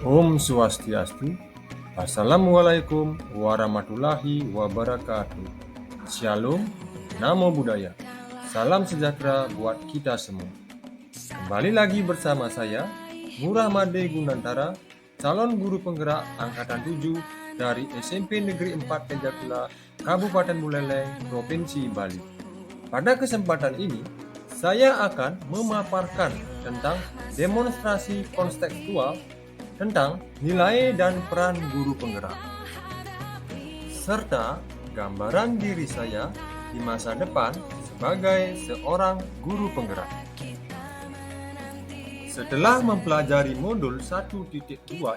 Om Swastiastu. Assalamualaikum warahmatullahi wabarakatuh. Shalom, Namo Buddhaya. Salam sejahtera buat kita semua. Kembali lagi bersama saya, Ngurah Made Gunantara, calon guru penggerak Angkatan 7 dari SMP Negeri 4 Tejakula, Kabupaten Buleleng, Provinsi Bali. Pada kesempatan ini, saya akan memaparkan tentang demonstrasi kontekstual tentang nilai dan peran guru penggerak, serta gambaran diri saya di masa depan sebagai seorang guru penggerak. Setelah mempelajari modul 1.2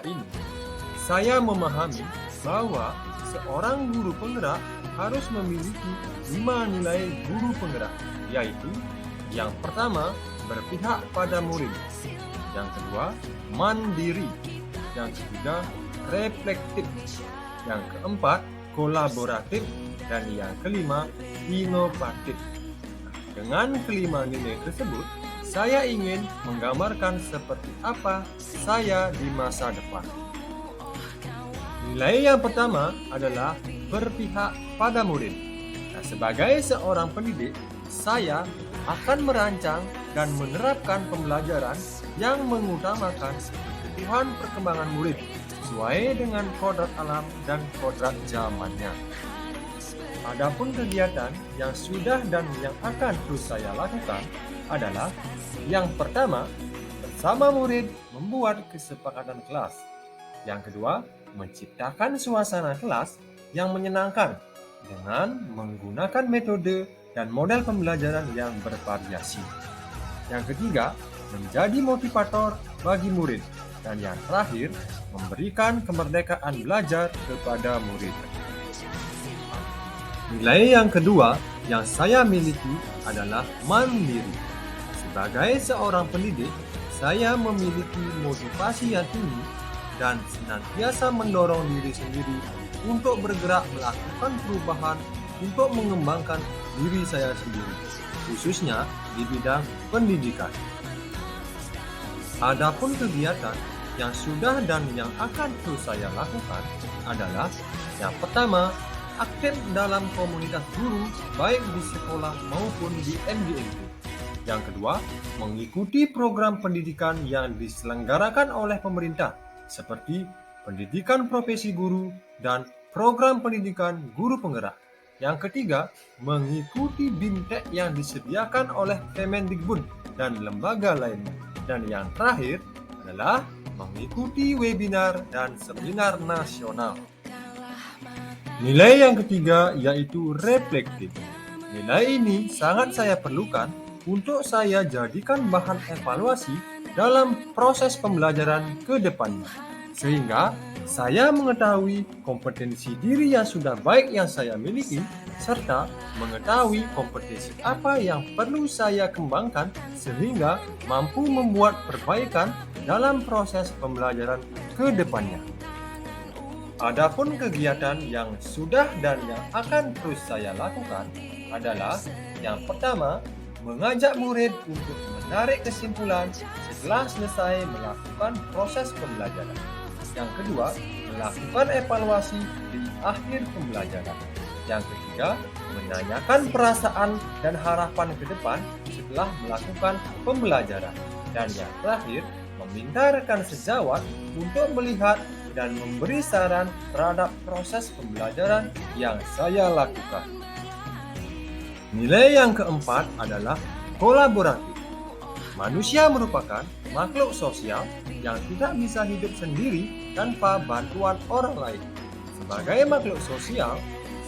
ini, saya memahami bahwa seorang guru penggerak harus memiliki 5 nilai guru penggerak, yaitu yang pertama, berpihak pada murid. Yang kedua, mandiri. Yang ketiga, reflektif. Yang keempat, kolaboratif. Dan yang kelima, inovatif. Dengan kelima nilai tersebut, saya ingin menggambarkan seperti apa saya di masa depan. Nilai yang pertama adalah berpihak pada murid. Nah, sebagai seorang pendidik, saya akan merancang dan menerapkan pembelajaran yang mengutamakan kebutuhan perkembangan murid sesuai dengan kodrat alam dan kodrat zamannya. Adapun kegiatan yang sudah dan yang akan terus saya lakukan adalah yang pertama, bersama murid membuat kesepakatan kelas. Yang kedua, menciptakan suasana kelas yang menyenangkan dengan menggunakan metode dan model pembelajaran yang bervariasi. Yang ketiga, menjadi motivator bagi murid. Dan yang terakhir, memberikan kemerdekaan belajar kepada murid. Nilai yang kedua yang saya miliki adalah mandiri. Sebagai seorang pendidik, saya memiliki motivasi yang tinggi dan senantiasa mendorong diri sendiri untuk bergerak melakukan perubahan untuk mengembangkan diri saya sendiri, khususnya di bidang pendidikan. Adapun kegiatan yang sudah dan yang akan terus saya lakukan adalah yang pertama, aktif dalam komunitas guru baik di sekolah maupun di MDMP. Yang kedua, mengikuti program pendidikan yang diselenggarakan oleh pemerintah seperti pendidikan profesi guru dan program pendidikan guru penggerak. Yang ketiga, mengikuti BIMTEK yang disediakan oleh Kemendikbud dan lembaga lainnya. Dan yang terakhir adalah mengikuti webinar dan seminar nasional. Nilai yang ketiga yaitu reflektif. Nilai ini sangat saya perlukan untuk saya jadikan bahan evaluasi dalam proses pembelajaran ke depannya. Sehingga saya mengetahui kompetensi diri yang sudah baik yang saya miliki, serta mengetahui kompetensi apa yang perlu saya kembangkan sehingga mampu membuat perbaikan dalam proses pembelajaran ke depannya. Adapun kegiatan yang sudah dan yang akan terus saya lakukan adalah yang pertama, mengajak murid untuk menarik kesimpulan setelah selesai melakukan proses pembelajaran. Yang kedua, melakukan evaluasi di akhir pembelajaran. Yang ketiga, menanyakan perasaan dan harapan ke depan setelah melakukan pembelajaran. Dan yang terakhir, meminta rekan sejawat untuk melihat dan memberi saran terhadap proses pembelajaran yang saya lakukan. Nilai yang keempat adalah kolaboratif. Manusia merupakan makhluk sosial yang tidak bisa hidup sendiri tanpa bantuan orang lain. Sebagai makhluk sosial,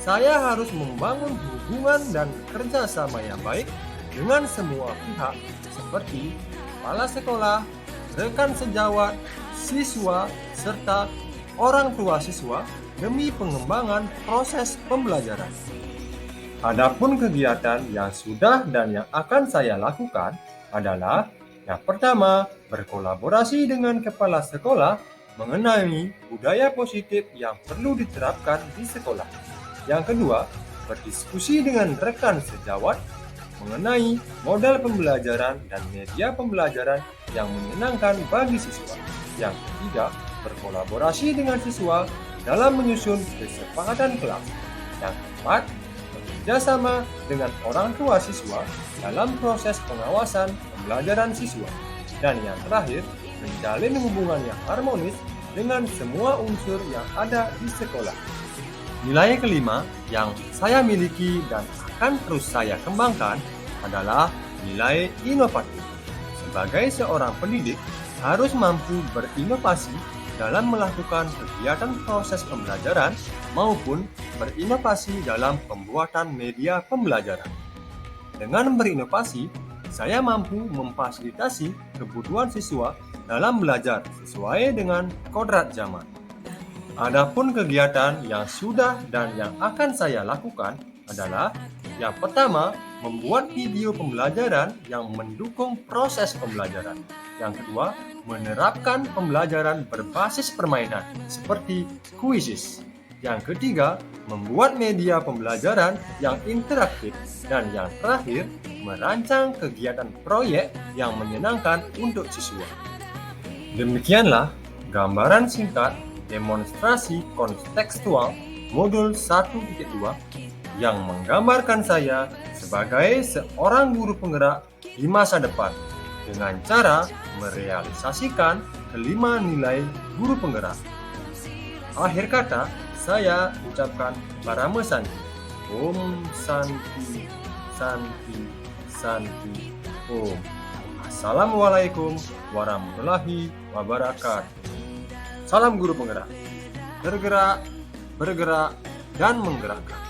saya harus membangun hubungan dan kerjasama yang baik dengan semua pihak seperti kepala sekolah, rekan sejawat, siswa, serta orang tua siswa demi pengembangan proses pembelajaran. Adapun kegiatan yang sudah dan yang akan saya lakukan adalah yang pertama, berkolaborasi dengan kepala sekolah mengenai budaya positif yang perlu diterapkan di sekolah. Yang kedua, berdiskusi dengan rekan sejawat mengenai model pembelajaran dan media pembelajaran yang menyenangkan bagi siswa. Yang ketiga, berkolaborasi dengan siswa dalam menyusun kesepakatan kelas. Yang keempat, bekerja sama dengan orang tua siswa dalam proses pengawasan pembelajaran siswa. Dan yang terakhir, menjalin hubungan yang harmonis dengan semua unsur yang ada di sekolah. Nilai kelima yang saya miliki dan akan terus saya kembangkan adalah nilai inovatif. Sebagai seorang pendidik, harus mampu berinovasi dalam melakukan kegiatan proses pembelajaran maupun berinovasi dalam pembuatan media pembelajaran. Dengan berinovasi, saya mampu memfasilitasi kebutuhan siswa dalam belajar sesuai dengan kodrat zaman. Adapun kegiatan yang sudah dan yang akan saya lakukan adalah yang pertama, membuat video pembelajaran yang mendukung proses pembelajaran. Yang kedua, menerapkan pembelajaran berbasis permainan seperti quizzes. Yang ketiga, membuat media pembelajaran yang interaktif. Dan yang terakhir, merancang kegiatan proyek yang menyenangkan untuk siswa. Demikianlah gambaran singkat demonstrasi kontekstual modul 1.2 yang menggambarkan saya sebagai seorang guru penggerak di masa depan dengan cara merealisasikan kelima nilai guru penggerak. Akhir kata, saya ucapkan Parama Santi. Om Santi, Santi, Santi, Om. Assalamualaikum warahmatullahi wabarakatuh. Salam guru penggerak. Bergerak, bergerak, dan menggerakkan.